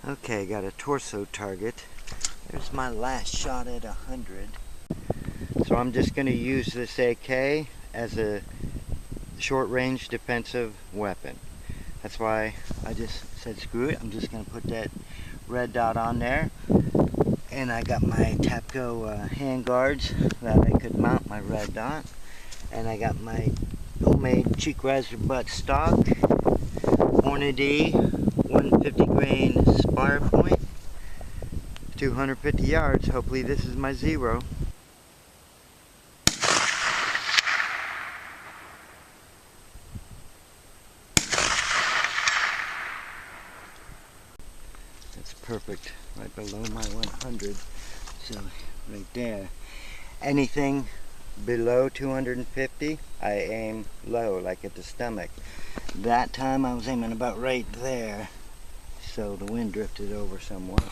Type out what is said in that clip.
Okay, got a torso target. There's my last shot at 100. So I'm just going to use this AK as a short-range defensive weapon. That's why I just said screw it. I'm just going to put that red dot on there. And I got my Tapco hand guards that I could mount my red dot. And I got my homemade cheek razor butt stock, Hornady 150 grain spire point, 250 yards. Hopefully this is my zero. That's perfect, right below my 100. So right there. Anything below 250, I aim low, like at the stomach. That time I was aiming about right there, so the wind drifted over somewhat.